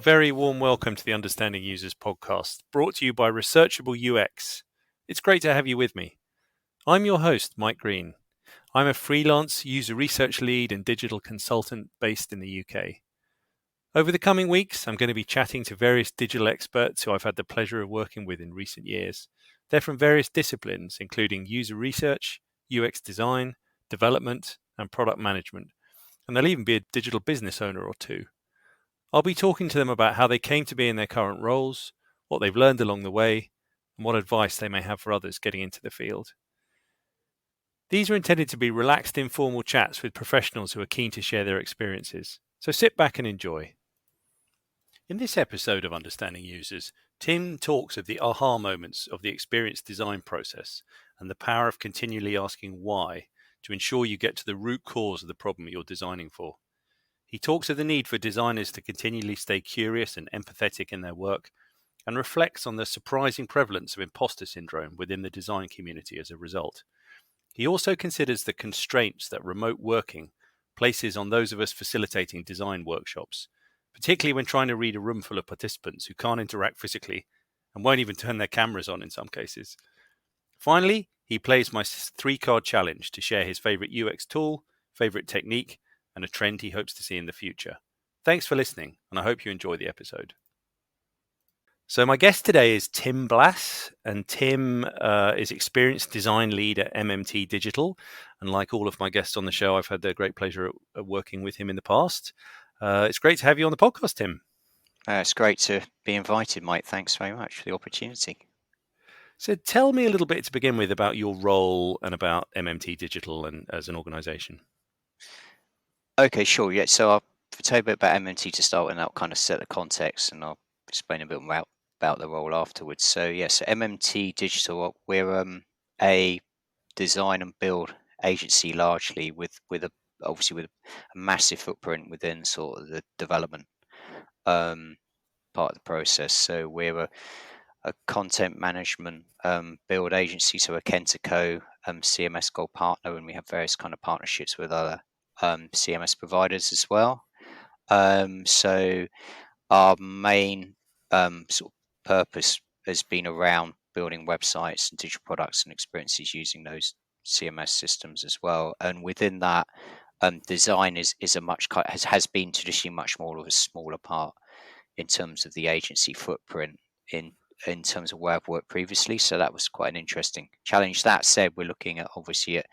very warm welcome to the Understanding Users podcast, brought to you by Researchable UX. It's great to have you with me. I'm your host, Mike Green. I'm a freelance user research lead and digital consultant based in the UK. Over the coming weeks, I'm going to be chatting to various digital experts who I've had the pleasure of working with in recent years. They're from various disciplines, including user research, UX design, development, and product management. And there'll even be a digital business owner or two. I'll be talking to them about how they came to be in their current roles, what they've learned along the way, and what advice they may have for others getting into the field. These are intended to be relaxed, informal chats with professionals who are keen to share their experiences. So sit back and enjoy. In this episode of Understanding Users, Tim talks of the aha moments of the experience design process and the power of continually asking why to ensure you get to the root cause of the problem you're designing for. He talks of the need for designers to continually stay curious and empathetic in their work, and reflects on the surprising prevalence of imposter syndrome within the design community as a result. He also considers the constraints that remote working places on those of us facilitating design workshops, particularly when trying to read a room full of participants who can't interact physically and won't even turn their cameras on in some cases. Finally, he plays my 3-card challenge to share his favorite UX tool, favorite technique, and a trend he hopes to see in the future. Thanks for listening, and I hope you enjoy the episode. So my guest today is Tim Blass, and Tim is experienced design lead at MMT Digital. And like all of my guests on the show, I've had the great pleasure of working with him in the past. It's great to have you on the podcast, Tim. It's great to be invited, Mike. Thanks very much for the opportunity. So tell me a little bit to begin with about your role and about MMT Digital and as an organisation. Okay, sure. Yeah, so I'll tell you a bit about MMT to start with, and that'll kind of set the context, and I'll explain a bit more about the role afterwards. So MMT Digital, we're a design and build agency largely obviously with a massive footprint within sort of the development part of the process. So we're a content management build agency, so a Kentaco CMS Gold partner, and we have various kind of partnerships with other CMS providers as well. So our main sort of purpose has been around building websites and digital products and experiences using those CMS systems as well. And within that, design has been traditionally much more of a smaller part in terms of the agency footprint in terms of where I've worked previously. So that was quite an interesting challenge. That said, we're looking at obviously at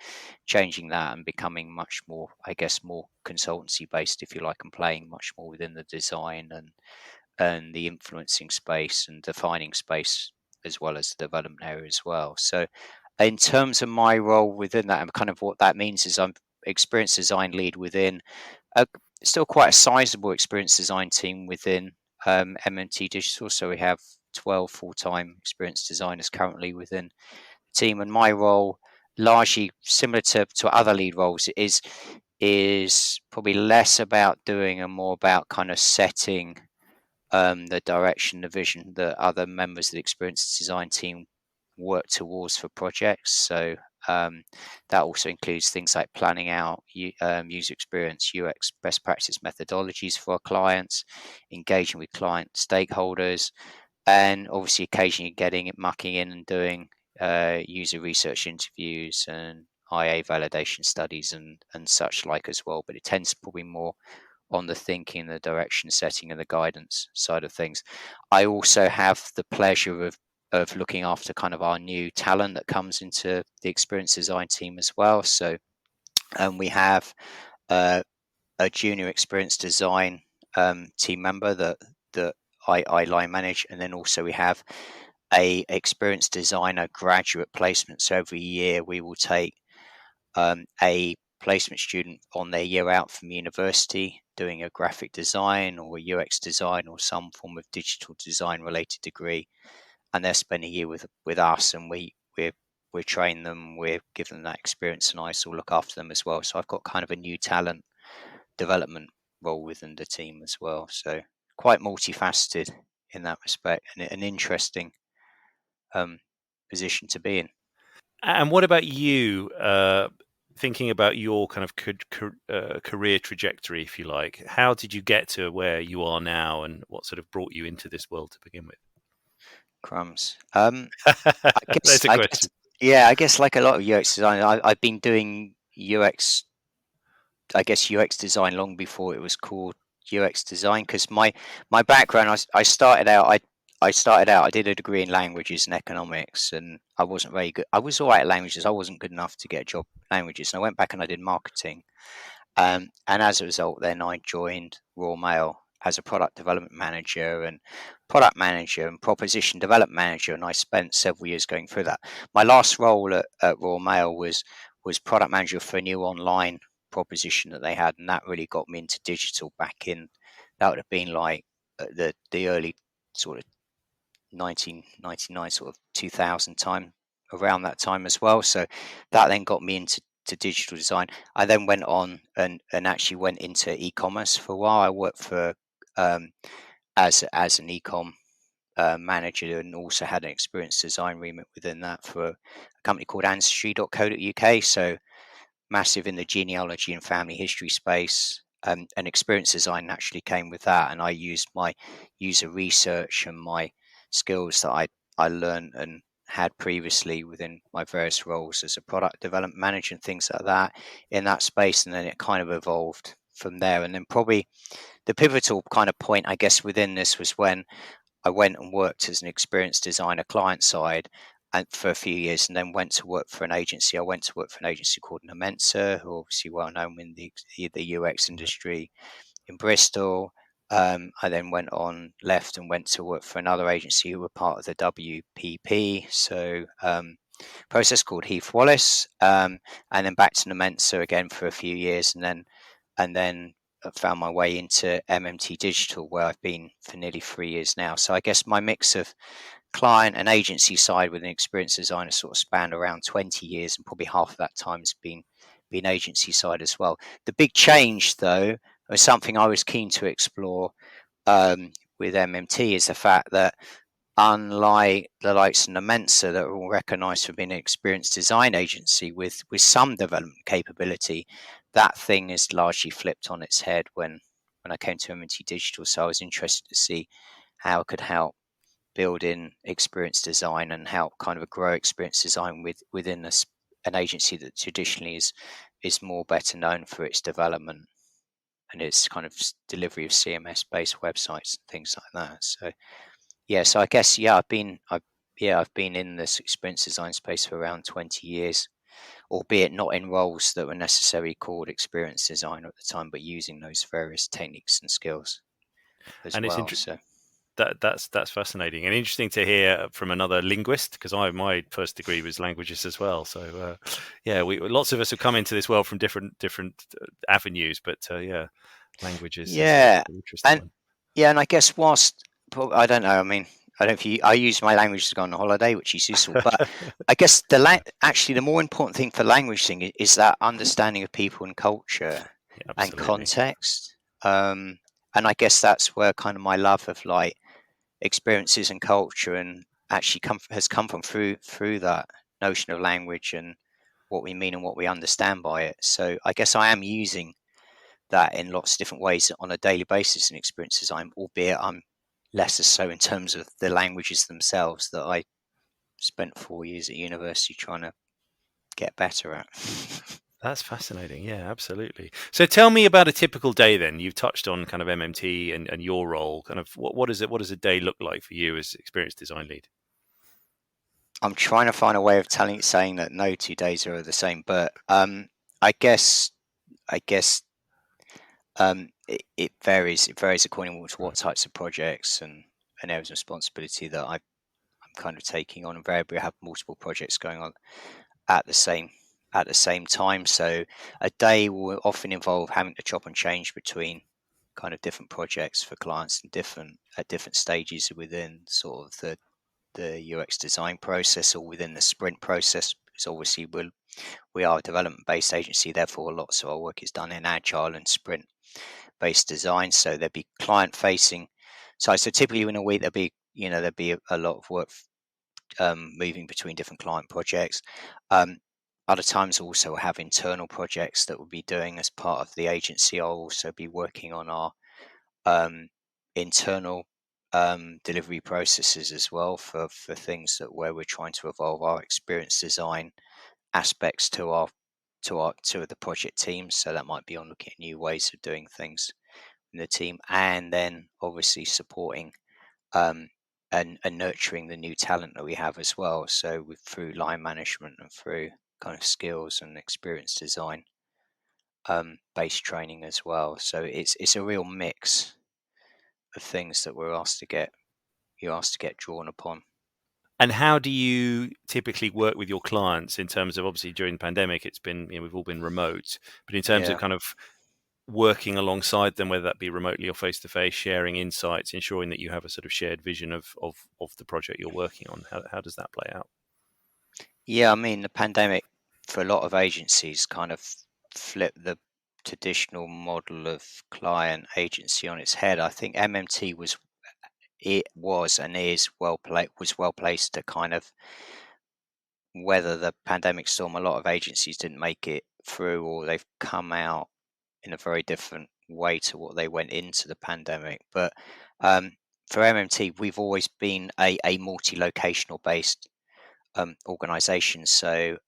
changing that and becoming much more, I guess, more consultancy based, if you like, and playing much more within the design and the influencing space and defining space, as well as the development area as well. So in terms of my role within that, and kind of what that means is I'm experienced design lead within still quite a sizable experience design team within MMT Digital. So we have 12 full-time experienced designers currently within the team, and my role, largely similar to other lead roles, is probably less about doing and more about kind of setting the direction, the vision that other members of the experienced design team work towards for projects. So that also includes things like planning out user experience, UX best practice methodologies for our clients, engaging with client stakeholders, and obviously occasionally mucking in and doing user research interviews and IA validation studies and such like as well. But it tends probably more on the thinking, the direction setting, and the guidance side of things. I also have the pleasure of looking after kind of our new talent that comes into the experience design team as well. So we have a junior experience design team member that I line manage, and then also we have a experienced designer graduate placement. So every year we will take a placement student on their year out from university doing a graphic design or a UX design or some form of digital design related degree, and they're spending a year with us, and we train them, we give them that experience, and I also look after them as well. So I've got kind of a new talent development role within the team as well. So quite multifaceted in that respect, and an interesting position to be in. And what about you? thinking about your kind of career trajectory, if you like, how did you get to where you are now, and what sort of brought you into this world to begin with? Crumbs. There's a I guess, question. yeah, I guess like a lot of UX design, I've been doing UX, I guess UX design long before it was called UX design. Because my background, I started out, I did a degree in languages and economics, and I wasn't very good. I was all right at languages. I wasn't good enough to get a job in languages, and I went back and I did marketing. And as a result, then I joined Royal Mail as a product manager and proposition development manager. And I spent several years going through that. My last role at Royal Mail was product manager for a new online proposition that they had, and that really got me into digital back in. That would have been like the early sort of 1999, sort of 2000 time, around that time as well. So that then got me into digital design. I then went on and actually went into e-commerce for a while. I worked for um, as an e-com manager, and also had an experience design remit within that for a company called ancestry.co.uk. So massive in the genealogy and family history space. And experience design naturally came with that, and I used my user research and my skills that I learned and had previously within my various roles as a product development manager and things like that in that space, and then it kind of evolved from there. And then probably the pivotal kind of point, I guess, within this was when I went and worked as an experienced designer client side and for a few years, and then went to work for an agency. I went to work for an agency called Namensa, who are obviously well known in the UX industry in Bristol. I then left and went to work for another agency who were part of the WPP, so process called Heath Wallace, and then back to Namensa again for a few years, and then found my way into MMT Digital, where I've been for nearly 3 years now. So I guess my mix of client and agency side with an experienced designer sort of spanned around 20 years, and probably half of that time has been agency side as well. The big change, though, was something I was keen to explore with MMT, is the fact that unlike the likes of Namensa that are all recognised for being an experienced design agency with some development capability, that thing is largely flipped on its head when I came to MMT Digital. So I was interested to see how it could help build in experience design and help kind of grow experience design within an agency that traditionally is more better known for its development and its kind of delivery of CMS based websites and things like that. So yeah, so I guess I've been in this experience design space for around 20 years, albeit not in roles that were necessarily called experience designer at the time, but using those various techniques and skills as And it's well. So that's fascinating and interesting to hear from another linguist, because my first degree was languages as well. So yeah, we lots of us have come into this world from different avenues, but yeah, languages is yeah, an interesting and one. and I guess I don't know. I mean, I don't know if I use my language to go on holiday, which is useful, but I guess actually the more important thing for language thing is that understanding of people and culture Yeah, and absolutely. context. And I guess that's where kind of my love of like experiences and culture and actually has come from through that notion of language and what we mean and what we understand by it. So I guess I am using that in lots of different ways on a daily basis in experience design, albeit I'm lesser so in terms of the languages themselves that I spent 4 years at university trying to get better at. That's fascinating. Yeah, absolutely. So tell me about a typical day then. You've touched on kind of MMT and your role. Kind of what is it? What does a day look like for you as experienced design lead? I'm trying to find a way of saying that no 2 days are the same, but I guess I guess it varies. It varies according to what types of projects and areas of responsibility that I'm kind of taking on. Invariably, I have multiple projects going on at the same at the same time. So a day will often involve having to chop and change between kind of different projects for clients and different at different stages within sort of the UX design process or within the sprint process. Because obviously we are a development based agency, therefore lots of our work is done in agile and sprint based design. So there'd be client facing. So typically in a week there'd be a lot of work moving between different client projects. Um, other times also have internal projects that we'll be doing as part of the agency. I'll also be working on our internal delivery processes as well for things that where we're trying to evolve our experience design aspects to the project teams. So that might be on looking at new ways of doing things in the team, and then obviously supporting and nurturing the new talent that we have as well. So through line management and through kind of skills and experience design based training as well. So it's a real mix of things that you're asked to get drawn upon. And how do you typically work with your clients in terms of, obviously during the pandemic, it's been, we've all been remote, but in terms of Yeah. kind of working alongside them, whether that be remotely or face to face, sharing insights, ensuring that you have a sort of shared vision of the project you're working on, how does that play out? Yeah, I mean, the pandemic for a lot of agencies kind of flipped the traditional model of client agency on its head. I think MMT was and is well placed to kind of weather the pandemic storm. A lot of agencies didn't make it through, or they've come out in a very different way to what they went into the pandemic. But for MMT, we've always been a multi-locational based organization. So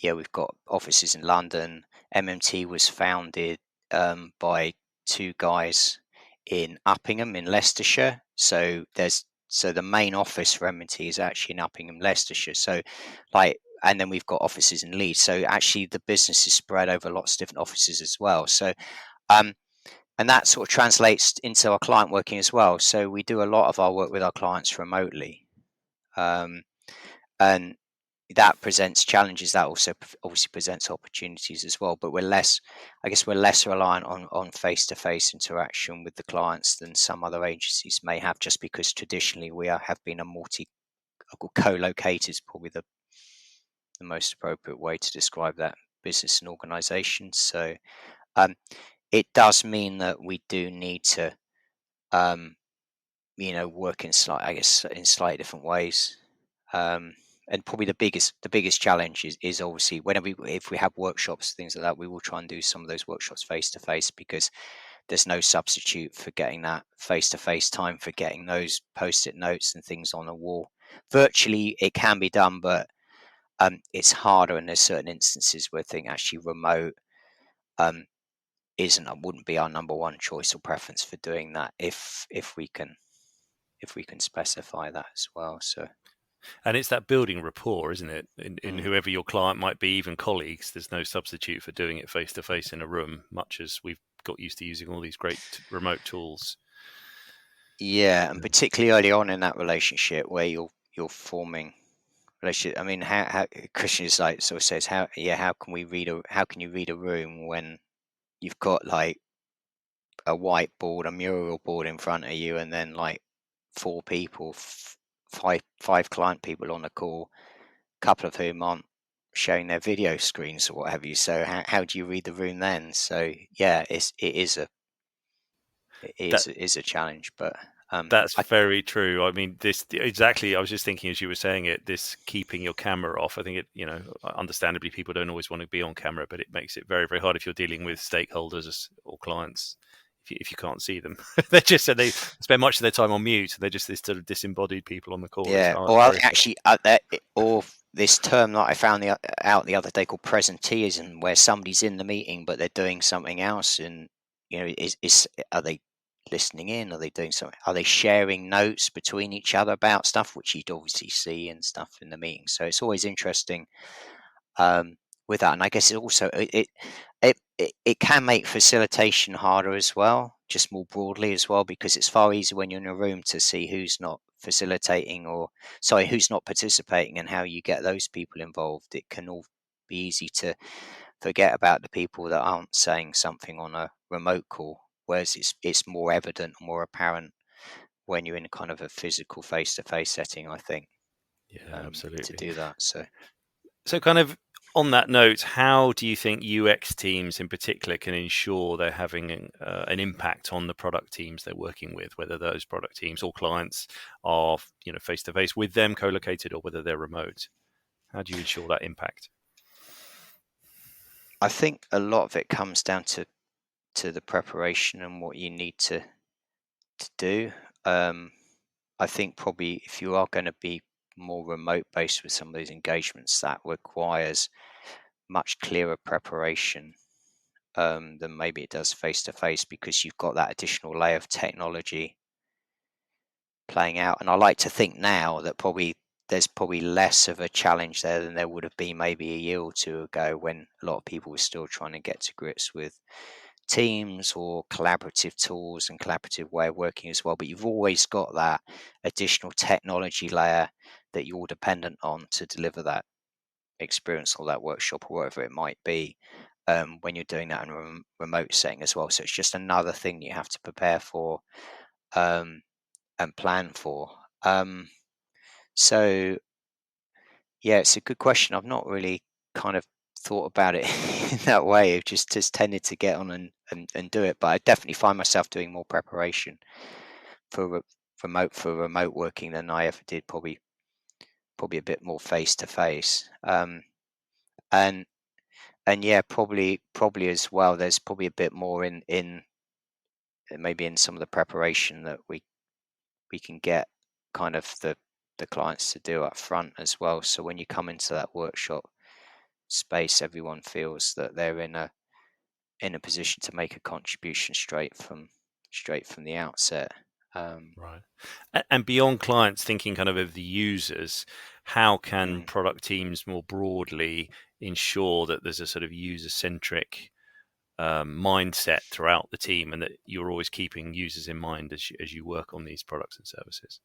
yeah, we've got offices in London. MMT was founded by two guys in Uppingham in Leicestershire. So the main office for MMT is actually in Uppingham, Leicestershire. So and then we've got offices in Leeds. So actually the business is spread over lots of different offices as well. So um, and that sort of translates into our client working as well. So we do a lot of our work with our clients remotely. Um, and that presents challenges. That also obviously presents opportunities as well, but we're less reliant on face-to-face interaction with the clients than some other agencies may have, just because traditionally have been co-located is probably the most appropriate way to describe that business and organization. So um, it does mean that we do need to um, work in slightly different ways. And probably the biggest challenge is obviously if we have workshops, things like that, we will try and do some of those workshops face to face, because there's no substitute for getting that face to face time, for getting those post-it notes and things on the wall. Virtually it can be done, but it's harder, and there's certain instances where I think actually remote um, wouldn't be our number one choice or preference for doing that if we can specify that as well. So And it's that building rapport, isn't it? In mm, whoever your client might be, even colleagues, there's no substitute for doing it face to face in a room, much as we've got used to using all these great remote tools. yeah, and particularly early on in that relationship where you're forming relationship. I mean, how Christian is like sort of says how can you read a room when you've got like a whiteboard, a mural board in front of you, and then like four people, five client people on the call, a couple of whom aren't showing their video screens or what have you. So how do you read the room then? So yeah, That it is a challenge, but That's I very true. I mean, this exactly. I was just thinking as you were saying it. This keeping your camera off. I think it. Understandably, people don't always want to be on camera, but it makes it very, very hard if you're dealing with stakeholders or clients. If you can't see them, they spend much of their time on mute. They're just this sort of disembodied people on the call. It's Yeah, hard, or very hard. actually, or this term that I found out the other day called presenteeism, where somebody's in the meeting but they're doing something else, and is are they listening in? Are they doing something? Are they sharing notes between each other about stuff, which you'd obviously see and stuff in the meeting? So it's always interesting with that, and I guess it can make facilitation harder as well, just more broadly as well, because it's far easier when you're in a room to see who's not facilitating, or sorry, who's not participating, and how you get those people involved. It can all be easy to forget about the people that aren't saying something on a remote call, whereas it's more evident, more apparent when you're in a kind of a physical face-to-face setting, I think, Yeah, to absolutely. do that. So, kind of on that note, how do you think UX teams in particular can ensure they're having an impact on the product teams they're working with, whether those product teams or clients are face to face with them, co-located, or whether they're remote? How do you ensure that impact? I think a lot of it comes down to the preparation and what you need to do. I think probably if you are going to be more remote based with some of these engagements, that requires much clearer preparation than maybe it does face to face, because you've got that additional layer of technology playing out. And I like to think now that there's probably less of a challenge there than there would have been maybe a year or two ago, when a lot of people were still trying to get to grips with teams or collaborative tools and collaborative way of working as well. But you've always got that additional technology layer that you're dependent on to deliver that experience or that workshop or whatever it might be, when you're doing that in a remote setting as well. So it's just another thing you have to prepare for, um, and plan for. So yeah, it's a good question. I've not really kind of thought about it in that way. I've just tended to get on and do it. But I definitely find myself doing more preparation for remote working than I ever did, probably a bit more face to face. And and yeah, probably as well. There's probably a bit more in maybe in some of the preparation that we can get kind of the clients to do up front as well. So when you come into that workshop space, everyone feels that they're in a position to make a contribution straight from the outset. Right. And beyond clients, thinking kind of the users, how can Mm. product teams more broadly ensure that there's a sort of user-centric mindset throughout the team, and that you're always keeping users in mind as you work on these products and services?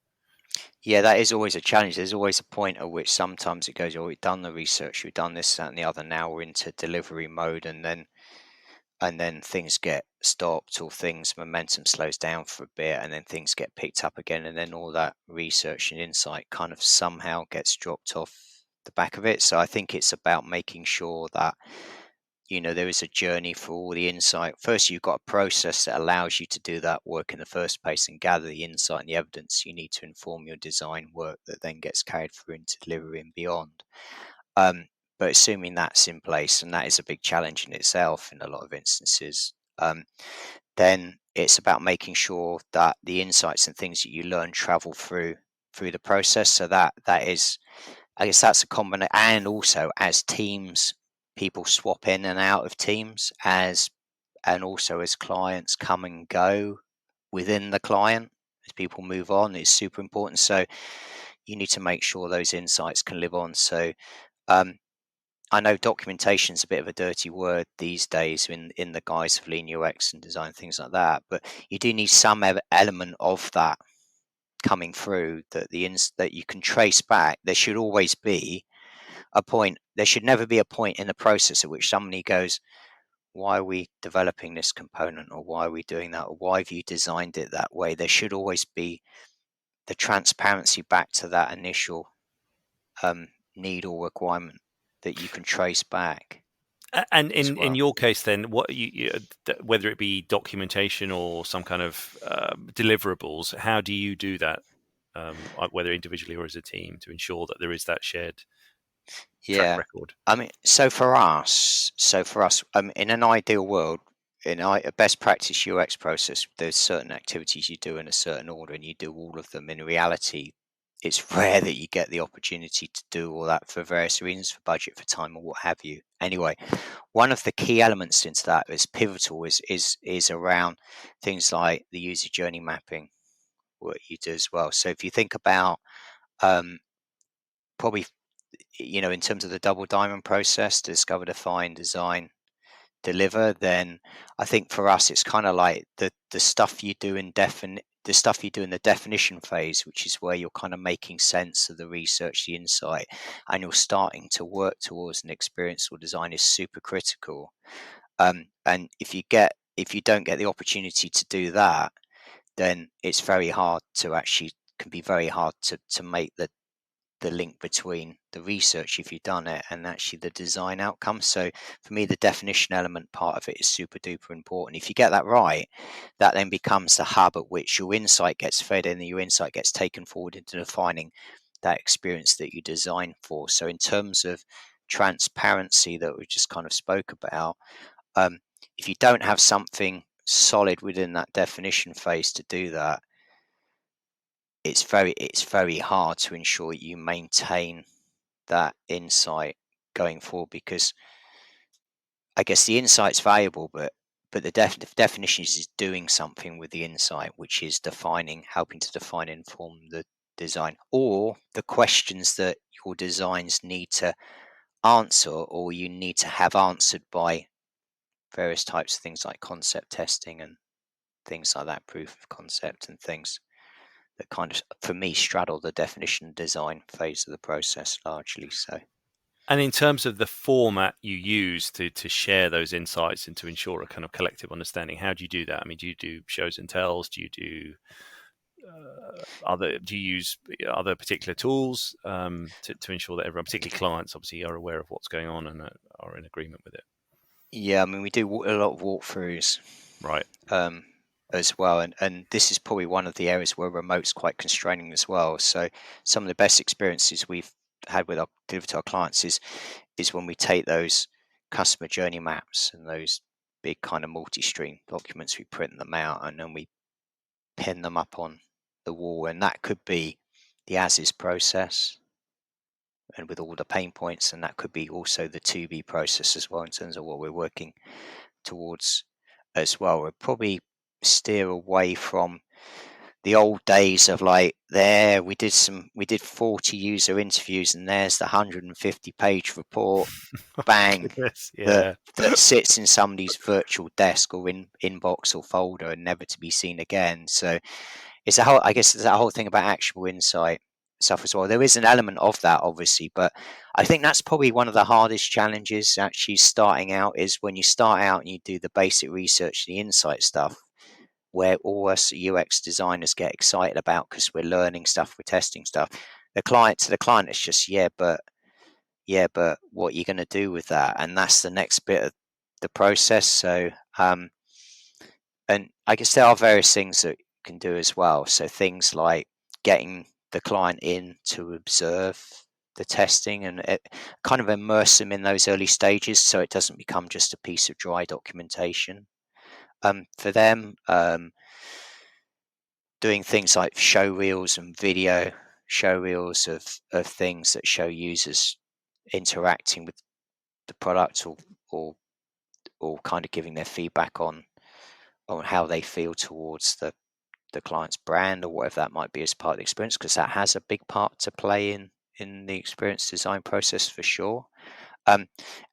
Yeah, that is always a challenge. There's always a point at which sometimes it goes, "Oh, we've done the research, we've done this, that, and the other. Now we're into delivery mode," and then things get stopped, or things momentum slows down for a bit, and then things get picked up again, and then all that research and insight kind of somehow gets dropped off the back of it. So I think it's about making sure that there is a journey for all the insight. First, you've got a process that allows you to do that work in the first place and gather the insight and the evidence you need to inform your design work that then gets carried through into delivery and beyond. Um, but assuming that's in place, and that is a big challenge in itself in a lot of instances, then it's about making sure that the insights and things that you learn travel through the process. So that is, I guess, that's a combination. And also, as teams, people swap in and out of teams, and also as clients come and go within the client, as people move on, is super important. So you need to make sure those insights can live on. So um, I know documentation is a bit of a dirty word these days in the guise of lean UX and design, things like that. But you do need some element of that coming through, that you can trace back. There should always be a point. There should never be a point in the process at which somebody goes, "Why are we developing this component?" or "Why are we doing that?" or "Why have you designed it that way?" There should always be the transparency back to that initial need or requirement that you can trace back And as in well. your case, then, what whether it be documentation or some kind of deliverables, how do you do that, whether individually or as a team, to ensure that there is that shared track Yeah. record? I mean, so for us, in an ideal world, a best practice UX process, there's certain activities you do in a certain order, and you do all of them. In reality, it's rare that you get the opportunity to do all that for various reasons, for budget, for time, or what have you. Anyway, one of the key elements into that is pivotal, is around things like the user journey mapping, what you do as well. So if you think about, um, probably, in terms of the double diamond process, discover, define, design, deliver, then I think for us it's kind of like the stuff you do the stuff you do in the definition phase, which is where you're kind of making sense of the research, the insight, and you're starting to work towards an experience or design, is super critical. And if you don't get the opportunity to do that, then it's very hard to actually can be very hard to make the link between the research, if you've done it, and actually the design outcome. So for me, the definition element part of it is super duper important. If you get that right, that then becomes the hub at which your insight gets fed in, and your insight gets taken forward into defining that experience that you design for. So in terms of transparency that we just kind of spoke about, if you don't have something solid within that definition phase to do that, it's very hard to ensure you maintain that insight going forward, because I guess the insight's valuable, but the definition is doing something with the insight, which is helping to define and inform the design, or the questions that your designs need to answer, or you need to have answered by various types of things like concept testing and things like that, proof of concept and things that kind of, for me, straddle the definition and design phase of the process largely. So. And in terms of the format you use to share those insights and to ensure a kind of collective understanding, how do you do that? I mean, do you do shows and tells? Do you do do you use other particular tools to ensure that everyone, particularly clients, obviously are aware of what's going on and are in agreement with it? Yeah, I mean, we do a lot of walkthroughs, Right. As well, and this is probably one of the areas where remote's quite constraining as well. So some of the best experiences we've had with delivered to our clients is when we take those customer journey maps and those big kind of multi-stream documents, we print them out and then we pin them up on the wall, and that could be the as-is process and with all the pain points, and that could be also the to-be process as well in terms of what we're working towards as well. We'll probably steer away from the old days of like, there we did 40 user interviews and there's the 150-page report, bang, Goodness, that yeah. sits in somebody's virtual desk or inbox or folder and never to be seen again. So it's I guess it's that whole thing about actionable insight stuff as well. There is an element of that, obviously, but I think that's probably one of the hardest challenges actually starting out, is when you start out and you do the basic research, the insight stuff, where all us UX designers get excited about because we're learning stuff, we're testing stuff. The client, it's just, but what are you going to do with that? And that's the next bit of the process. So, and I guess there are various things that you can do as well. So things like getting the client in to observe the testing and kind of immerse them in those early stages, so it doesn't become just a piece of dry documentation. For them, doing things like show reels and video show reels of things that show users interacting with the product, or kind of giving their feedback on how they feel towards the client's brand or whatever that might be as part of the experience, because that has a big part to play in the experience design process for sure.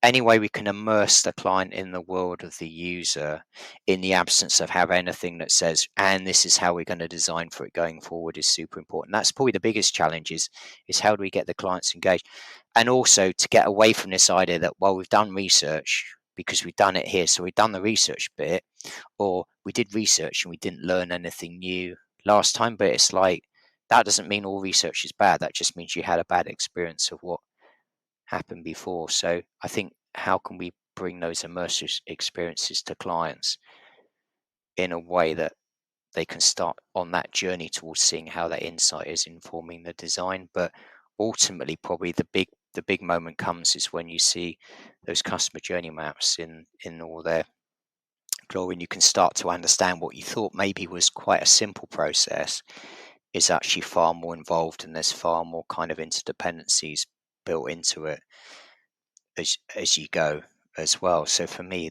Any way we can immerse the client in the world of the user in the absence of have anything that says, and this is how we're going to design for it going forward, is super important. That's probably the biggest challenge, is how do we get the clients engaged, and also to get away from this idea that, well, we've done research because we've done it here, so we've done the research bit, or we did research and we didn't learn anything new last time. But it's like, that doesn't mean all research is bad. That just means you had a bad experience of what happened before. So I think, how can we bring those immersive experiences to clients in a way that they can start on that journey towards seeing how that insight is informing the design? But ultimately, probably the big moment comes is when you see those customer journey maps in all their glory, and you can start to understand what you thought maybe was quite a simple process is actually far more involved, and there's far more kind of interdependencies built into it as you go as well. So for me,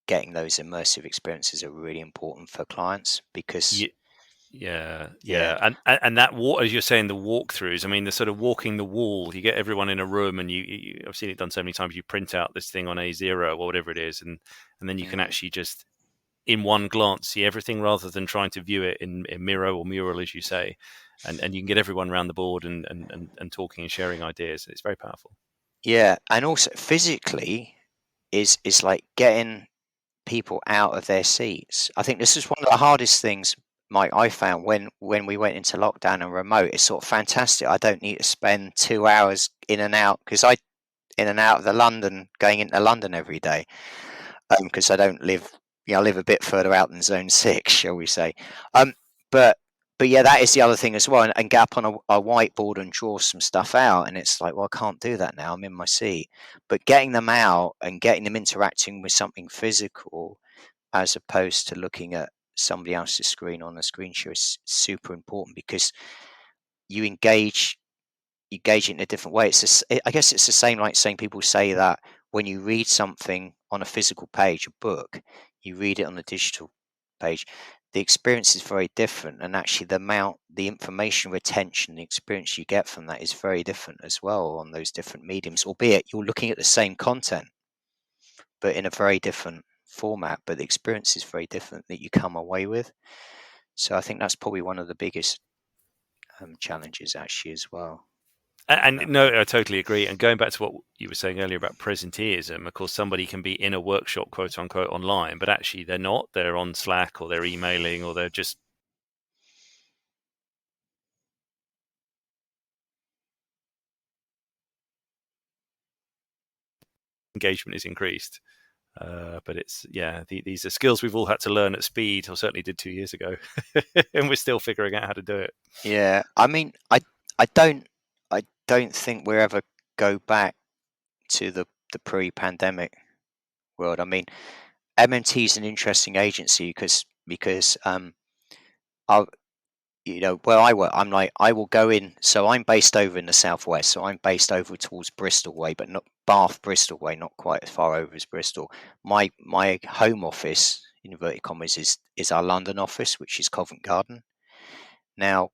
getting those immersive experiences are really important for clients, because And that as you're saying, the walkthroughs, I mean, the sort of walking the wall, you get everyone in a room, and I've seen it done so many times, you print out this thing on A0 or whatever it is, and then you can actually just in one glance see everything, rather than trying to view it in Miro or Mural, as you say, and you can get everyone around the board and talking and sharing ideas. It's very powerful. Yeah, and also physically is like getting people out of their seats. I think this is one of the hardest things, Mike, I found when we went into lockdown and remote. It's sort of fantastic. I don't need to spend 2 hours in and out, because I in and out of going into London every day, because I don't live, I live a bit further out than Zone 6, shall we say. But but yeah, that is the other thing as well, and get up on a whiteboard and draw some stuff out, and it's like, well, I can't do that now, I'm in my seat. But getting them out and getting them interacting with something physical as opposed to looking at somebody else's screen on a screen share is super important, because you engage it in a different way. I guess it's the same like saying, people say that when you read something on a physical page, a book, you read it on a digital page, the experience is very different, and actually the information retention, the experience you get from that is very different as well on those different mediums, albeit you're looking at the same content but in a very different format, but the experience is very different that you come away with. So I think that's probably one of the biggest challenges actually as well. And no, I totally agree. And going back to what you were saying earlier about presenteeism, of course, somebody can be in a workshop, quote unquote, online, but actually they're not. They're on Slack, or they're emailing, or they're just engagement is increased. But it's these are skills we've all had to learn at speed, or certainly did 2 years ago, and we're still figuring out how to do it. Yeah, I mean, I don't think we'll ever go back to the pre-pandemic world. I mean, MMT is an interesting agency because I where I work, I will go in. So I'm based over in the southwest. So I'm based over towards Bristol way, but not Bath, Bristol way, not quite as far over as Bristol. My home office, in inverted commas, is our London office, which is Covent Garden. Now,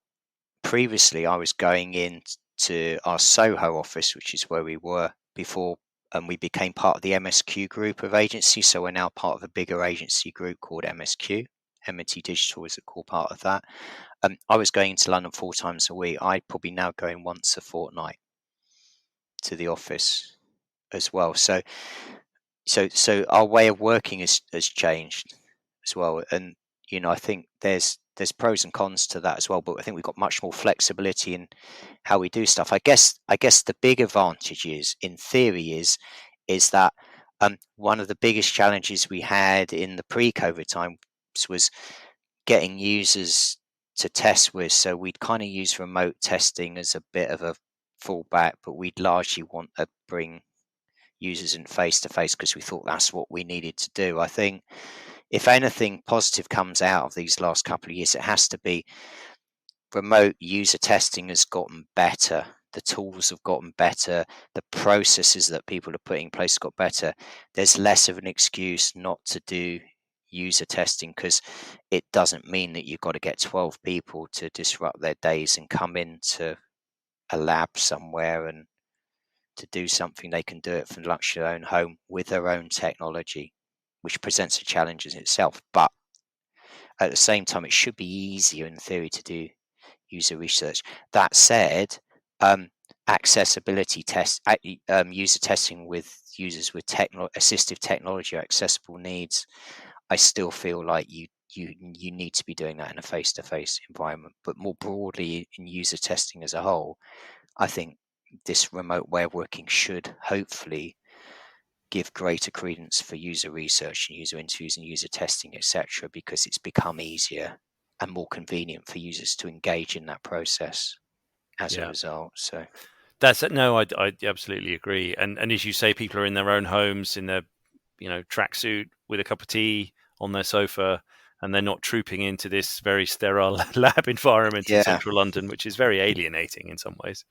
previously, I was going in to our Soho office, which is where we were before, and we became part of the MSQ group of agencies. So we're now part of a bigger agency group called MSQ. M&T Digital is a core part of that. I was going to London 4 times a week. I probably now going once a fortnight to the office as well. So our way of working has changed as well. And I think there's pros and cons to that as well. But I think we've got much more flexibility in how we do stuff. I guess the big advantage is, in theory, is that one of the biggest challenges we had in the pre-COVID times was getting users to test with. So we'd kind of use remote testing as a bit of a fallback, but we'd largely want to bring users in face to face because we thought that's what we needed to do. I think if anything positive comes out of these last couple of years, it has to be remote user testing has gotten better. The tools have gotten better. The processes that people are putting in place got better. There's less of an excuse not to do user testing because it doesn't mean that you've got to get 12 people to disrupt their days and come into a lab somewhere and to do something. They can do it from the luxury of their own home with their own technology, which presents a challenge in itself. But at the same time, it should be easier in theory to do user research. That said, accessibility tests, user testing with users with assistive technology or accessible needs, I still feel like you need to be doing that in a face-to-face environment. But more broadly, in user testing as a whole, I think this remote way of working should hopefully give greater credence for user research and user interviews and user testing, etc., because it's become easier and more convenient for users to engage in that process as a result. So that's it. No, I absolutely agree. And as you say, people are in their own homes in their tracksuit with a cup of tea on their sofa, and they're not trooping into this very sterile lab environment in central London, which is very alienating in some ways.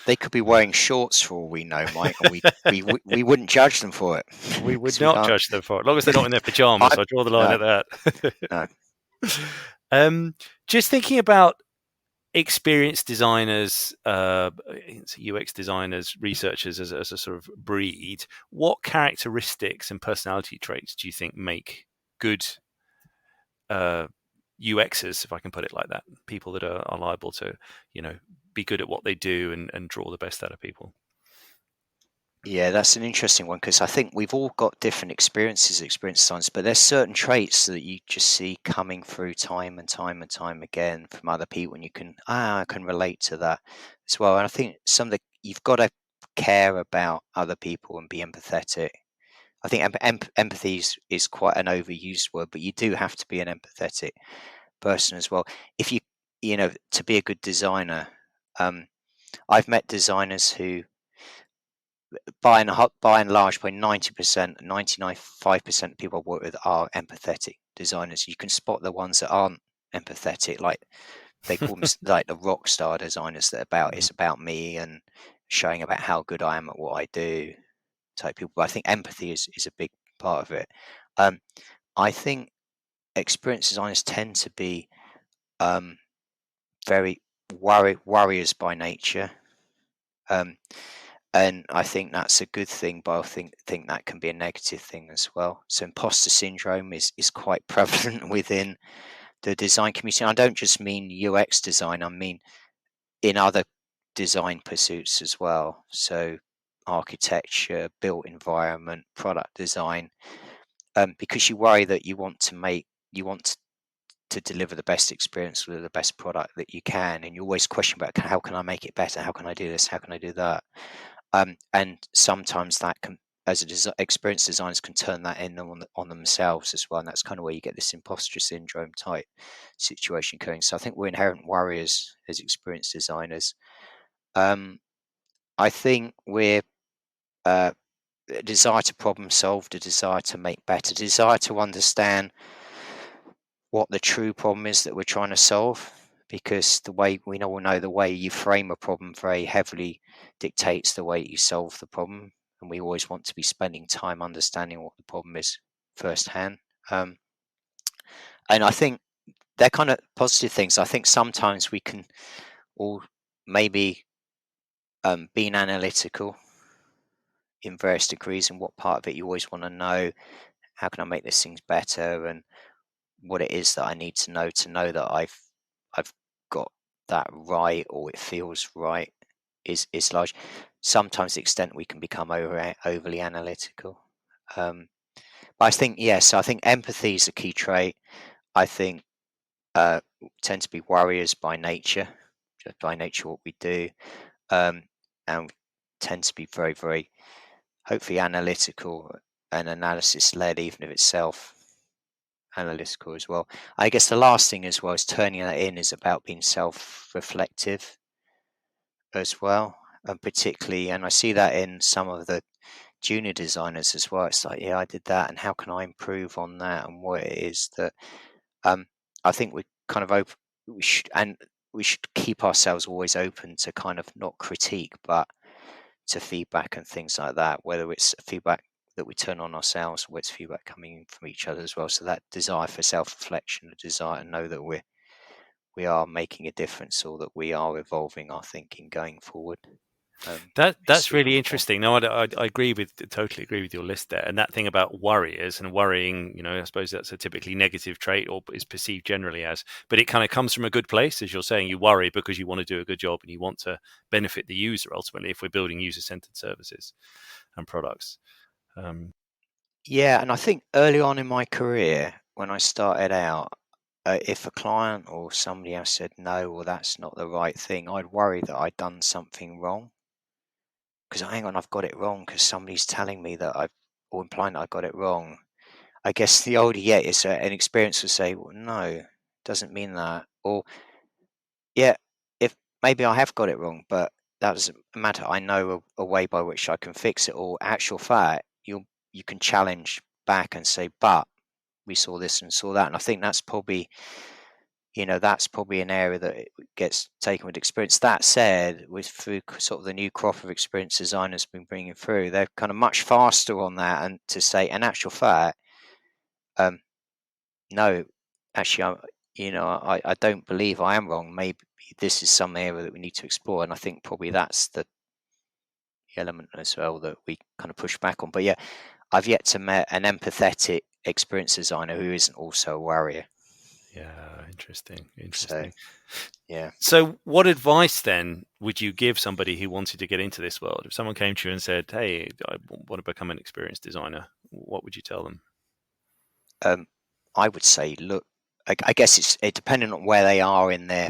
They could be wearing shorts for all we know, Mike, and we wouldn't judge them for it. We would not judge them for it, as long as they're not in their pajamas. I draw the line at that. No. Just thinking about experienced designers, UX designers, researchers as a sort of breed, what characteristics and personality traits do you think make good UXers, if I can put it like that? People that are liable to, be good at what they do and draw the best out of people. Yeah, that's an interesting one because I think we've all got different experience designs, but there's certain traits that you just see coming through time and time and time again from other people, and you can I can relate to that as well. And I think you've got to care about other people and be empathetic. I think empathy is quite an overused word, but you do have to be an empathetic person as well. If you to be a good designer, I've met designers who, by and large, by 90%, 99.5% of people I work with are empathetic designers. You can spot the ones that aren't empathetic, like they call them like the rock star designers that it's about me and showing about how good I am at what I do type people. But I think empathy is a big part of it. I think experienced designers tend to be very warriors by nature. And I think that's a good thing, but I think that can be a negative thing as well. So imposter syndrome is quite prevalent within the design community. I don't just mean UX design, I mean in other design pursuits as well. So architecture, built environment, product design, because you worry that you want to deliver the best experience with the best product that you can, and you always question about how can I make it better, how can I do this, how can I do that. And sometimes that can, as experienced designers, can turn that in on themselves as well, and that's kind of where you get this imposter syndrome type situation going. So I think we're inherent warriors as experienced designers. I think we're a desire to problem solve, a desire to make better, desire to understand what the true problem is that we're trying to solve, because the way we all know, the way you frame a problem very heavily dictates the way you solve the problem, and we always want to be spending time understanding what the problem is firsthand. And I think they're kind of positive things. I think sometimes we can all maybe being analytical in various degrees, and what part of it you always want to know, how can I make this thing better, and what it is that I need to know that I've got that right, or it feels right, is large. Sometimes the extent we can become overly analytical. But I think yes, I think empathy is a key trait. I think tend to be warriors by nature, just by nature what we do, and tend to be very, very hopefully analytical and analysis led, even if it's self analytical as well. I guess the last thing as well is turning that in is about being self-reflective as well, and particularly, and I see that in some of the junior designers as well. It's like, yeah, I did that, and how can I improve on that, and what it is that I think we kind of open. We should keep ourselves always open to kind of not critique, but to feedback and things like that. Whether it's feedback that we turn on ourselves, or it's feedback coming from each other as well. So that desire for self-reflection, a desire to know that we are making a difference, or that we are evolving our thinking going forward. That's really interesting. No, I totally agree with your list there. And that thing about warriors and worrying, I suppose that's a typically negative trait, or is perceived generally as, but it kind of comes from a good place. As you're saying, you worry because you want to do a good job and you want to benefit the user ultimately, if we're building user-centered services and products. Yeah, and I think early on in my career, when I started out, if a client or somebody else said no, or that's not the right thing, I'd worry that I'd done something wrong. Because hang on, I've got it wrong because somebody's telling me that or implying that I got it wrong. I guess the older you get, is an experience will say, well, no, it doesn't mean that. Or, yeah, if maybe I have got it wrong, but that doesn't matter. I know a way by which I can fix it. Or actual fact, you can challenge back and say, but we saw this and saw that. And I think that's probably an area that it gets taken with experience. That said, through sort of the new crop of experienced designers been bringing through, they're kind of much faster on that, and to say, in actual fact, no, actually, I don't believe I am wrong. Maybe this is some area that we need to explore, and I think probably that's the element as well that we kind of push back on. But yeah, I've yet to meet an empathetic experienced designer who isn't also a warrior. Yeah, interesting. So, yeah. So what advice then would you give somebody who wanted to get into this world? If someone came to you and said, hey, I want to become an experienced designer, what would you tell them? I would say, look, I guess it's depending on where they are in their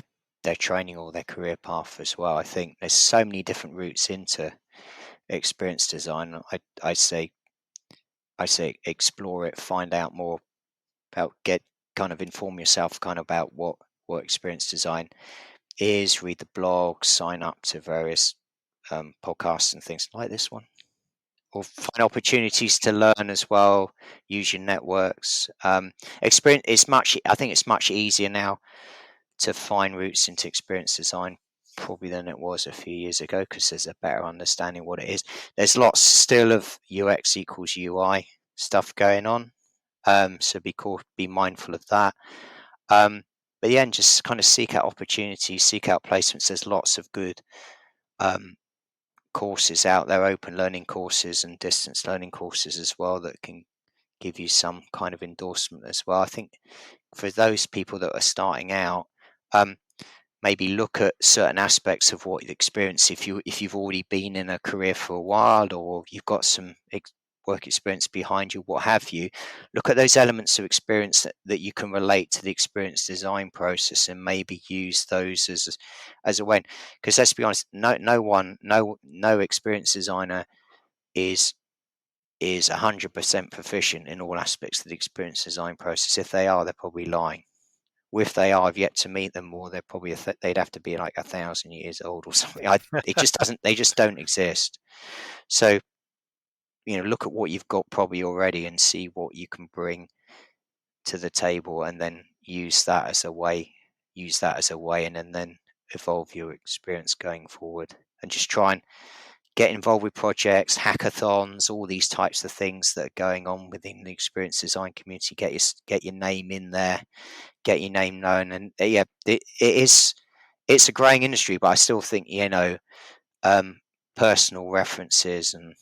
training or their career path as well. I think there's so many different routes into experience design. I say explore it, find out more about, inform yourself kind of about what work experience design is, read the blogs, sign up to various podcasts and things like this one, or find opportunities to learn as well, use your networks. Experience is I think it's much easier now to find routes into experience design probably than it was a few years ago, because there's a better understanding what it is. There's lots still of UX equals UI stuff going on, so be mindful of that. But yeah, and just kind of seek out opportunities, seek out placements. There's lots of good courses out there, open learning courses and distance learning courses as well, that can give you some kind of endorsement as well. I think for those people that are starting out, maybe look at certain aspects of what you experience. If you've already been in a career for a while, or you've got some work experience behind you, what have you, look at those elements of experience that you can relate to the experience design process, and maybe use those as a way. Because let's be honest, no experience designer is 100% proficient in all aspects of the experience design process. If they are, they're probably lying. If they are, I've yet to meet them, or they're probably they'd have to be like 1,000 years old or something. It just doesn't. They just don't exist. So, look at what you've got probably already and see what you can bring to the table, and then use that as a way. And then evolve your experience going forward, and just try and get involved with projects, hackathons, all these types of things that are going on within the experience design community. Get your name in there, get your name known, and it's a growing industry. But I still think personal references, and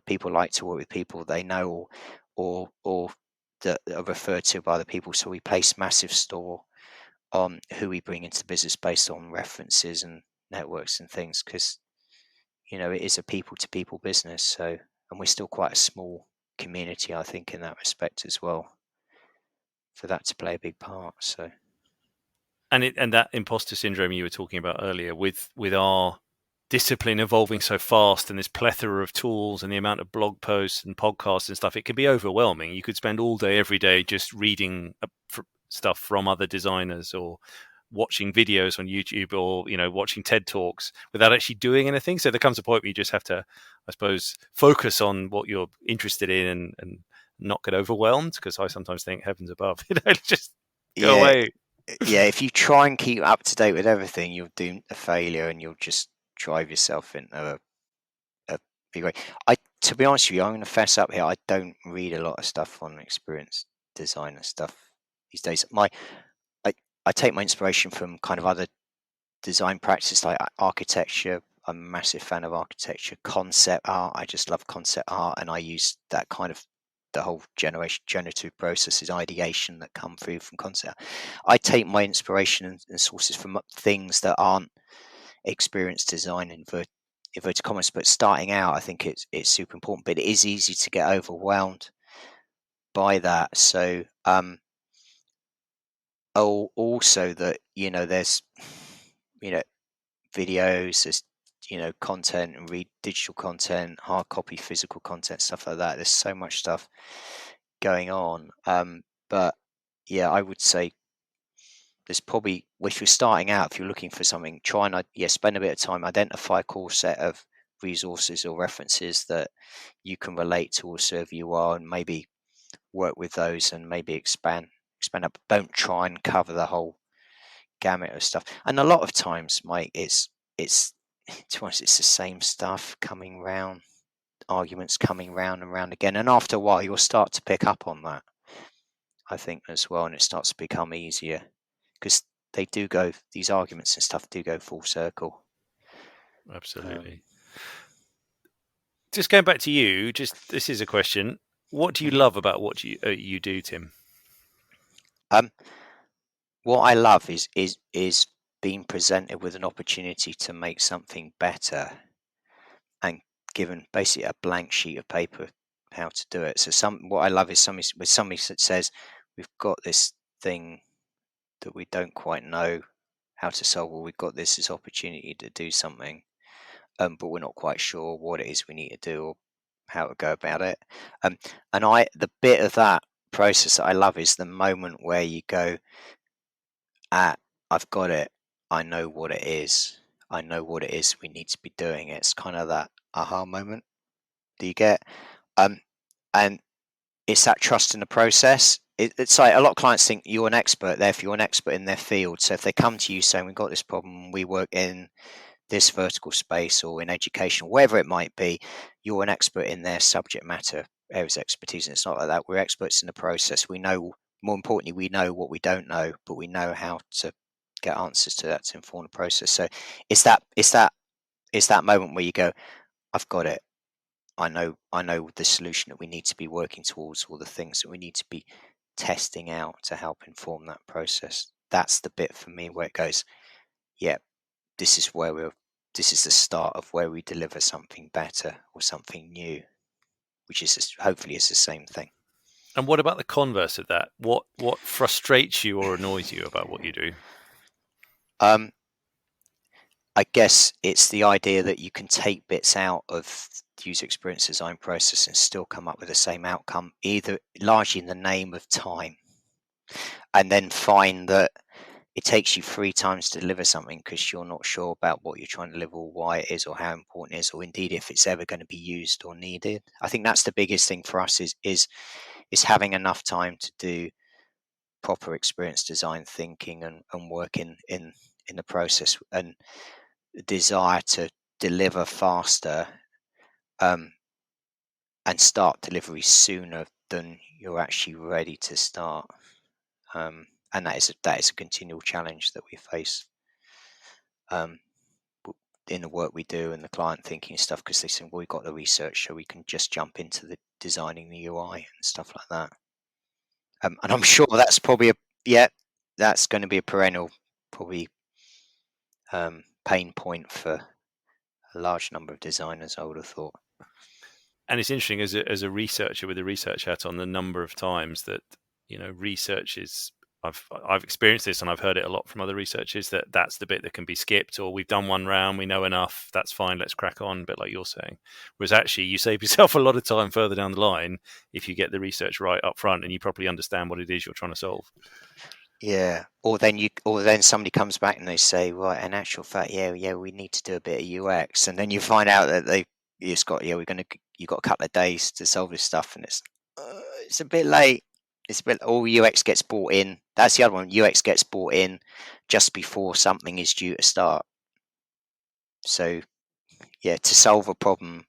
people like to work with people they know, or that are referred to by the people. So we place massive store on who we bring into the business based on references and networks and things, because it is a people to people business. So, and we're still quite a small community, I think, in that respect as well, for that to play a big part. So, and that imposter syndrome you were talking about earlier, with our discipline evolving so fast, and this plethora of tools and the amount of blog posts and podcasts and stuff, it can be overwhelming. You could spend all day, every day, just reading stuff from other designers, or watching videos on YouTube, or watching TED Talks, without actually doing anything. So there comes a point where you just have to, I suppose, focus on what you're interested in, and not get overwhelmed. Because I sometimes think, heavens above, just go away. Yeah, if you try and keep up to date with everything, you're doomed to failure, and you'll just drive yourself into a big way. To be honest with you, I'm going to fess up here. I don't read a lot of stuff on experience designer stuff these days. I take my inspiration from kind of other design practices like architecture. I'm a massive fan of architecture, concept art. I just love concept art, and I use that kind of the whole generative processes, ideation that come through from concept. I take my inspiration and sources from things that aren't experience design in inverted commas, but starting out, I think it's super important. But it is easy to get overwhelmed by that. So, also that there's videos, there's content, and read digital content, hard copy, physical content, stuff like that. There's so much stuff going on. But yeah, I would say there's probably, if you're starting out, if you're looking for something, try and spend a bit of time, identify a core set of resources or references that you can relate to or serve you well, and maybe work with those, and maybe expand up. Don't try and cover the whole gamut of stuff. And a lot of times, Mike, it's to us, it's the same stuff coming round, arguments coming round and round again. And after a while, you'll start to pick up on that, I think, as well, and it starts to become easier, because these arguments and stuff do go full circle. Absolutely. Just going back to you, this is a question. What do you love about what you do, Tim? What I love is being presented with an opportunity to make something better, and given basically a blank sheet of paper how to do it. So what I love is somebody that says, we've got this thing that we don't quite know how to solve, or we've got this opportunity to do something, but we're not quite sure what it is we need to do, or how to go about it. And the bit of that process that I love is the moment where you go, at I've got it, I know what it is, I know what it is we need to be doing. It's kind of that aha moment. Do you get? And it's that trust in the process. It's like a lot of clients think you're an expert, therefore you're an expert in their field. So if they come to you saying we've got this problem, we work in this vertical space or in education, wherever it might be, you're an expert in their subject matter areas of expertise. And it's not like that. We're experts in the process. We know, more importantly, we know what we don't know, but we know how to get answers to that to inform the process. So it's that moment where you go, I've got it. I know the solution that we need to be working towards, or the things that we need to be testing out to help inform that process. That's the bit for me where it goes, yeah, this is the start of where we deliver something better or something new, which is hopefully is the same thing. And what about the converse of that? What frustrates you or annoys you about what you do? I guess it's the idea that you can take bits out of the user experience design process and still come up with the same outcome, either largely in the name of time, and then find that it takes you 3 times to deliver something because you're not sure about what you're trying to deliver, or why it is, or how important it is, or indeed if it's ever going to be used or needed. I think that's the biggest thing for us is having enough time to do proper experience design thinking and work in the process, and the desire to deliver faster and start delivery sooner than you're actually ready to start. And that is a continual challenge that we face in the work we do and the client thinking stuff, because they say, well, we've got the research, so we can just jump into the designing the UI and stuff like that. And I'm sure that's probably that's going to be a perennial probably pain point for a large number of designers, I would have thought. And it's interesting as a researcher with a research hat on, the number of times that research is. I've experienced this, and I've heard it a lot from other researchers, that's the bit that can be skipped, or we've done one round, we know enough, that's fine, let's crack on. A bit like you're saying. Whereas actually, you save yourself a lot of time further down the line if you get the research right up front and you properly understand what it is you're trying to solve. Yeah, or then somebody comes back and they say, well, in actual fact, yeah, we need to do a bit of UX, and then you find out that you've got a couple of days to solve this stuff, and it's a bit late. It's a bit, or UX gets brought in. That's the other one. UX gets brought in just before something is due to start. So, yeah, to solve a problem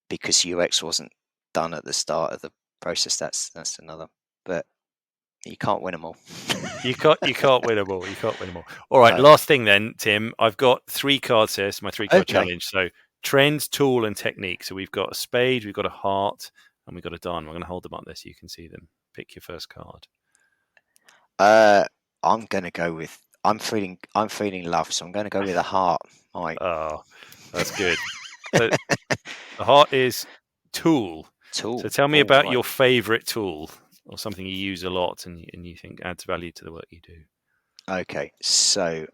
because UX wasn't done at the start of the process, that's another. But you can't win them all. You can't win them all. You can't win them all. All right, No. last thing then, Tim. I've got 3 cards here. It's my 3-card Okay. challenge. So trends, tool, and technique. So we've got a spade, we've got a heart, and we've got a dime. I'm going to hold them up there so you can see them. Pick your first card. I'm gonna go with I'm feeling love, so I'm gonna go with a heart. Mike. Oh, that's good. So the heart is tool. Tool. So tell me Oh, about right. your favorite tool, or something you use a lot and you think adds value to the work you do. Okay, so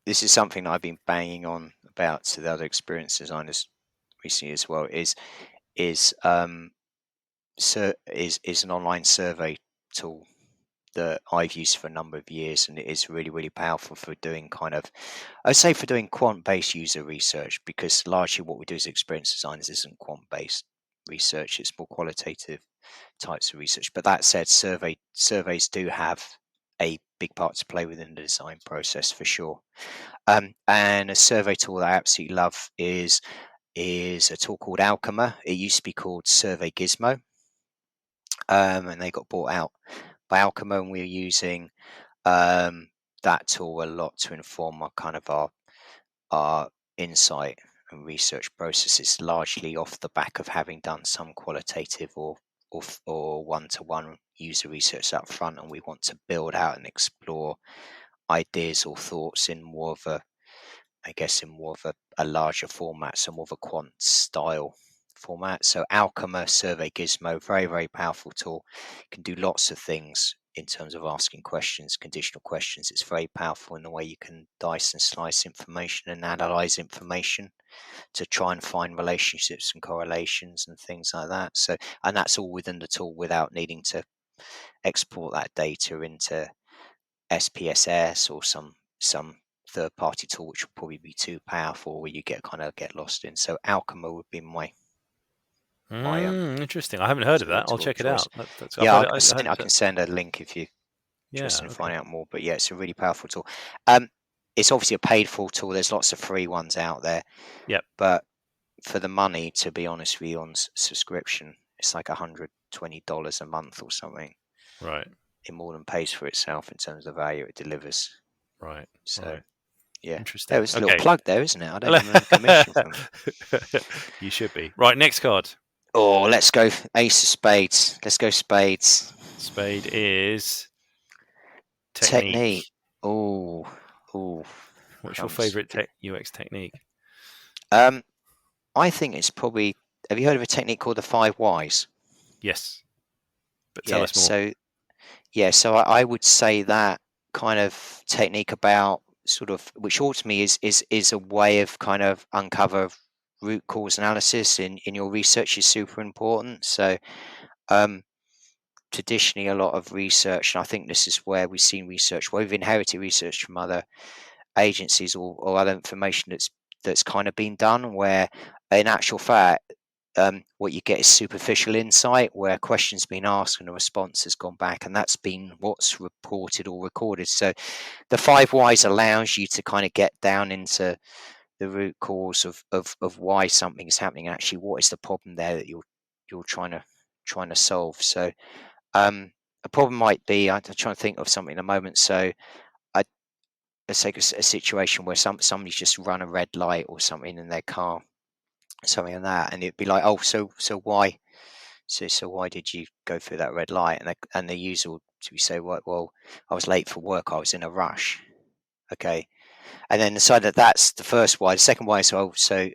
this is something that I've been banging on about to the other experience designers recently as well. Is an online survey tool that I've used for a number of years, and it is really, really powerful for doing for doing quant-based user research, because largely what we do as experience designers isn't quant-based research, it's more qualitative types of research. But that said, surveys do have a big part to play within the design process for sure. And a survey tool that I absolutely love is a tool called Alchema. It used to be called Survey Gizmo, and they got bought out by Alchema, and we're using that tool a lot to inform our insight and research processes, largely off the back of having done some qualitative or one-to-one user research up front, and we want to build out and explore ideas or thoughts in more of a larger format, so more of a quant style format. So Alchema Survey Gizmo, very, very powerful tool. Can do lots of things in terms of asking questions, conditional questions. It's very powerful in the way you can dice and slice information and analyze information to try and find relationships and correlations and things like that. So, and that's all within the tool without needing to export that data into SPSS or some third-party tool, which will probably be too powerful, where you get lost in. So Alchema would be my Interesting. I haven't heard of sort of that. I'll tool of check it choice. out. I've Yeah, heard I it. can I heard send I it. can send a link if you're Yeah. interested in Okay. finding out more. But yeah, it's a really powerful tool. It's obviously a paid for tool. There's lots of free ones out there. Yep. But for the money, to be honest with you, on subscription, it's like $120 a month or something. Right. It more than pays for itself in terms of the value it delivers. Right. So Right. yeah, there Interesting. was a little Okay. plug there, isn't it? I don't even earn a commission from it. You should be. Right. Next card. Oh, let's go Ace of Spades. Let's go Spades. Spade is Technique. technique. Oh, What's your crumbs. favorite UX technique? I think it's probably. Have you heard of a technique called the 5 Whys? Yes. But tell Yeah. us more. So I would say that kind of technique about sort of, which ultimately is a way of kind of uncover root cause analysis in your research is super important. So traditionally a lot of research, and I think this is where we've seen research, where we've inherited research from other agencies or other information that's kind of been done, where in actual fact what you get is superficial insight, where a question's been asked and a response has gone back, and that's been what's reported or recorded. So the 5 Whys allows you to kind of get down into the root cause of why something is happening. Actually, what is the problem there that you're trying to solve? So a problem might be, I'm trying to think of something in a moment. So I let's take a situation where somebody's just run a red light or something in their car, something like that, and it'd be like, oh, so why? So why did you go through that red light? And the user will say, well, I was late for work. I was in a rush. Okay, and then decide that that's the first why. The second why is, oh, so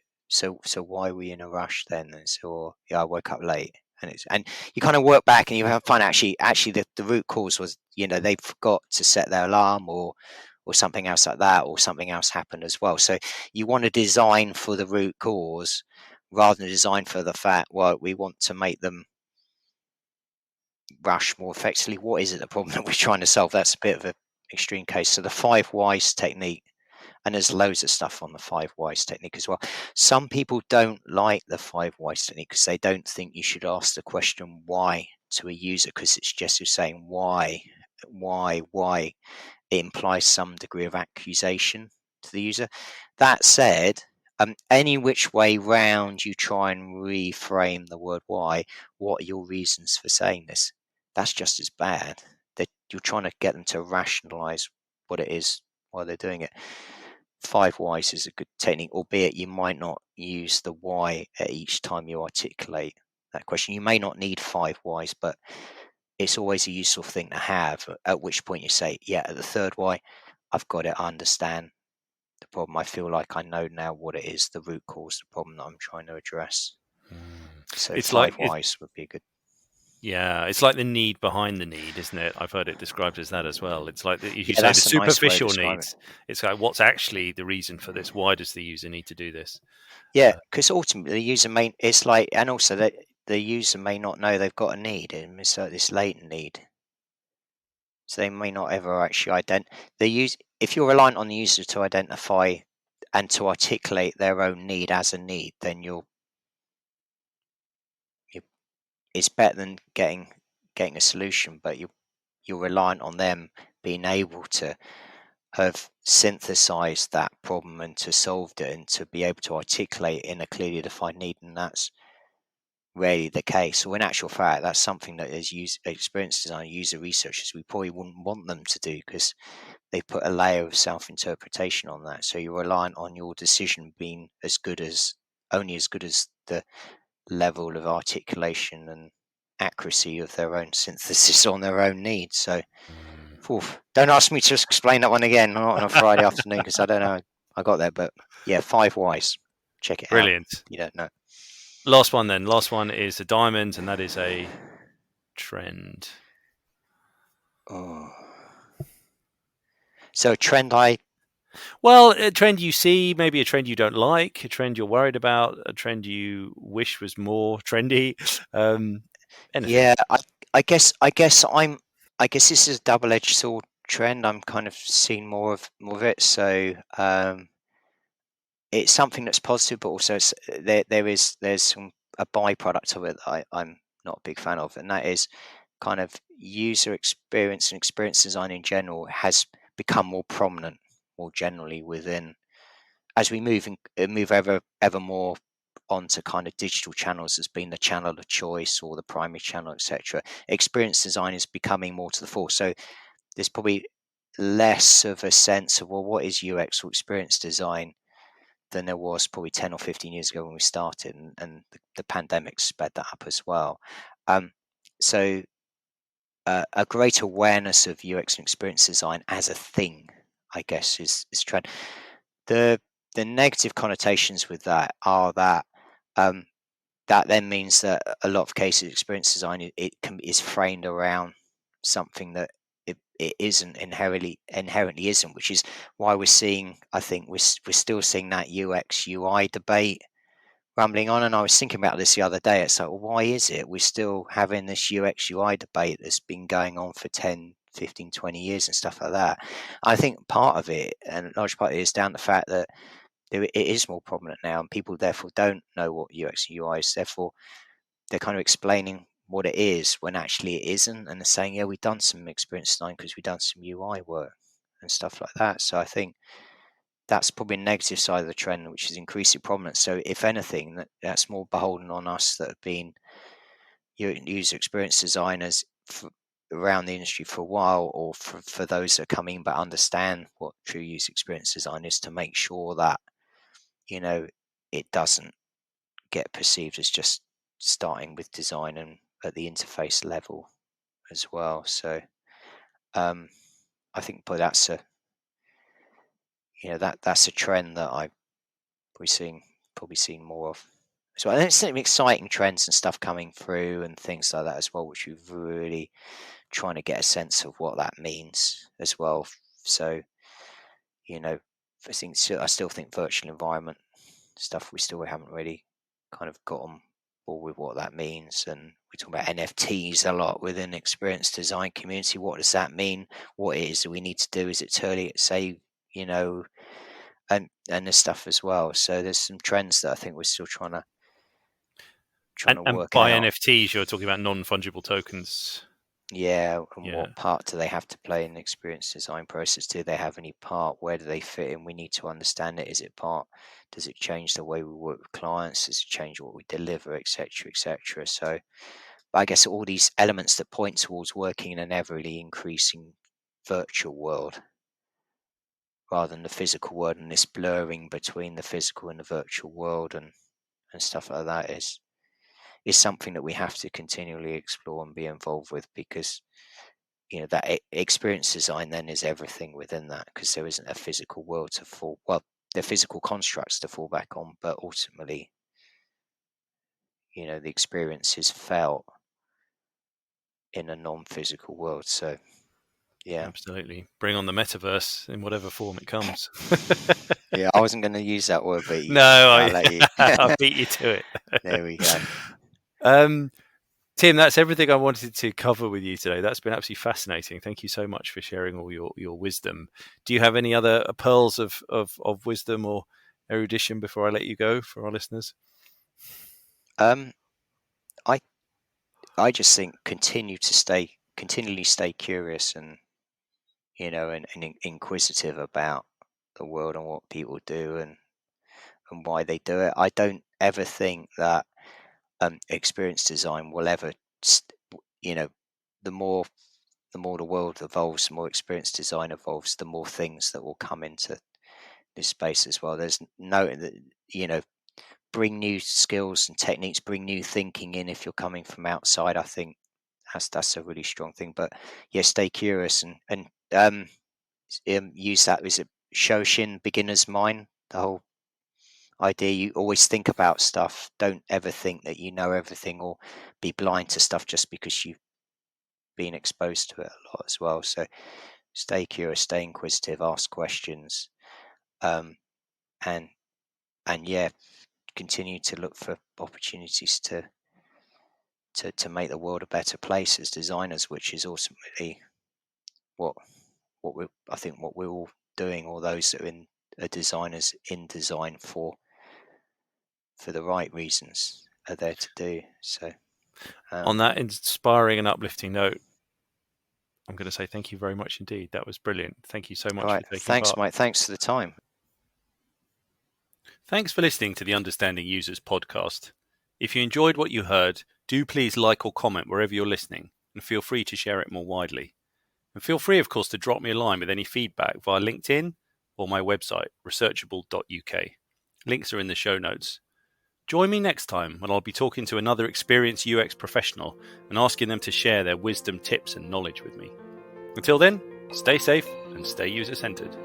why were you in a rush then? And so, yeah, I woke up late. And you kind of work back and you have fun. Actually, the root cause was, they forgot to set their alarm or something else like that, or something else happened as well. So you want to design for the root cause rather than design for the fact, well, we want to make them rush more effectively. What is it, the problem that we're trying to solve? That's a bit of an extreme case. So the 5 Whys technique, and there's loads of stuff on the 5 Whys technique as well. Some people don't like the 5 Whys technique because they don't think you should ask the question why to a user, because it's just saying why. It implies some degree of accusation to the user. That said, any which way round you try and reframe the word why, what are your reasons for saying this? That's just as bad. That you're trying to get them to rationalize what it is while they're doing it. 5 Whys is a good technique, albeit you might not use the why at each time you articulate that question. You may not need 5 Whys, but it's always a useful thing to have, at which point you say, yeah, at the third why, I've got it, I understand the problem. I feel like I know now what it is, the root cause, the problem that I'm trying to address. So It's 5 like Whys would be a good. Yeah, it's like the need behind the need, isn't it? I've heard it described as that as well. It's like, as you Yeah, say, the that's a nice way of superficial describing it. needs. It's like, what's actually the reason for this? Why does the user need to do this? Yeah, because ultimately the user may, it's like, and also that the user may not know they've got a need, and it's like this latent need. So they may not ever actually if you're reliant on the user to identify and to articulate their own need as a need, then it's better than getting a solution, but you're reliant on them being able to have synthesized that problem and to solved it and to be able to articulate in a clearly defined need, and that's rarely the case. So in actual fact, that's something that as experienced design user researchers we probably wouldn't want them to do, because they put a layer of self-interpretation on that. So you're reliant on your decision being only as good as the level of articulation and accuracy of their own synthesis on their own needs. So don't ask me to explain that one again, not on a Friday afternoon, because I don't know I got there. But yeah, 5 Whys, check it out Brilliant. if you don't know. Last one then. Last one is a diamond, and that is a trend. Oh. So a trend Well, a trend you see, maybe a trend you don't like, a trend you're worried about, a trend you wish was more trendy. Anything. yeah, I guess this is a double-edged sword trend. I'm kind of seeing more of it. So it's something that's positive, but also there's a byproduct of it that I'm not a big fan of, and that is kind of user experience and experience design in general has become more prominent more generally within as we move ever more onto kind of digital channels as being the channel of choice or the primary channel, etc. Experience design is becoming more to the fore. So there's probably less of a sense of, well, what is UX or experience design than there was probably 10 or 15 years ago when we started, and the pandemic sped that up as well. So a great awareness of UX and experience design as a thing, I guess, is trend. The negative connotations with that are that that then means that a lot of cases experience design is framed around something that it isn't inherently isn't, which is why we're seeing, I think we're still seeing that UX UI debate rumbling on. And I was thinking about this the other day. It's like, well, why is it we're still having this UX UI debate that's been going on for 10, 15, 20 years and stuff like that? I think part of it, and a large part of it, is down to the fact that it is more prominent now, and people therefore don't know what UX and UI is. Therefore, they're kind of explaining what it is when actually it isn't, and they're saying, yeah, we've done some experience design because we've done some UI work and stuff like that. So I think that's probably a negative side of the trend, which is increasing prominence. So if anything, that's more beholden on us that have been user experience designers around the industry for a while, or for those that are coming but understand what true user experience design is, to make sure that it doesn't get perceived as just starting with design and at the interface level as well. So I think, but that's a that's a trend that probably seeing more of. So there's some exciting trends and stuff coming through and things like that as well, which we've really trying to get a sense of what that means as well. So I still think virtual environment stuff, we still haven't really kind of got on board with what that means. And we talk about NFTs a lot within the experience design community. What does that mean? What it is that we need to do? Is it totally say, and this stuff as well. So there's some trends that I think we're still trying to And work by out. NFTs, you're talking about non-fungible tokens. Yeah, and what part do they have to play in the experience design process? Do they have any part? Where do they fit in? We need to understand it. Is it part? Does it change the way we work with clients? Does it change what we deliver, etc., etc.? So, I guess all these elements that point towards working in an ever really increasing virtual world rather than the physical world, and this blurring between the physical and the virtual world and stuff like that is something that we have to continually explore and be involved with, because that experience design then is everything within that, because there isn't a physical world to fall, well, the physical constructs to fall back on, but ultimately the experience is felt in a non-physical world. So yeah, absolutely, bring on the metaverse in whatever form it comes. yeah, I wasn't going to use that word, but No, I'll let you. I beat you to it. There we go. Tim, that's everything I wanted to cover with you today. That's been absolutely fascinating. Thank you so much for sharing all your wisdom. Do you have any other pearls of wisdom or erudition before I let you go for our listeners? I I just think continually stay curious and and inquisitive about the world and what people do and why they do it. I don't ever think that experience design will ever, you know, the more the world evolves, the more experience design evolves, the more things that will come into this space as well. There's no, bring new skills and techniques, bring new thinking in. If you're coming from outside, I think that's a really strong thing. But yeah, stay curious and use that. Is it Shoshin beginner's mind? The whole idea, you always think about stuff. Don't ever think that you know everything or be blind to stuff just because you've been exposed to it a lot as well. So stay curious, stay inquisitive, ask questions, um, and yeah, continue to look for opportunities to to make the world a better place as designers, which is ultimately what we're all doing, or those that are designers in design for the right reasons are there to do. So on that inspiring and uplifting note, I'm going to say thank you very much indeed. That was brilliant. Thank you so much for taking thanks, part. Mike. Thanks for the time. Thanks for listening to the Understanding Users podcast. If you enjoyed what you heard, do please like or comment wherever you're listening, and feel free to share it more widely. And feel free, of course, to drop me a line with any feedback via LinkedIn or my website, researchable.uk. Links are in the show notes. Join me next time when I'll be talking to another experienced UX professional and asking them to share their wisdom, tips, and knowledge with me. Until then, stay safe and stay user-centered.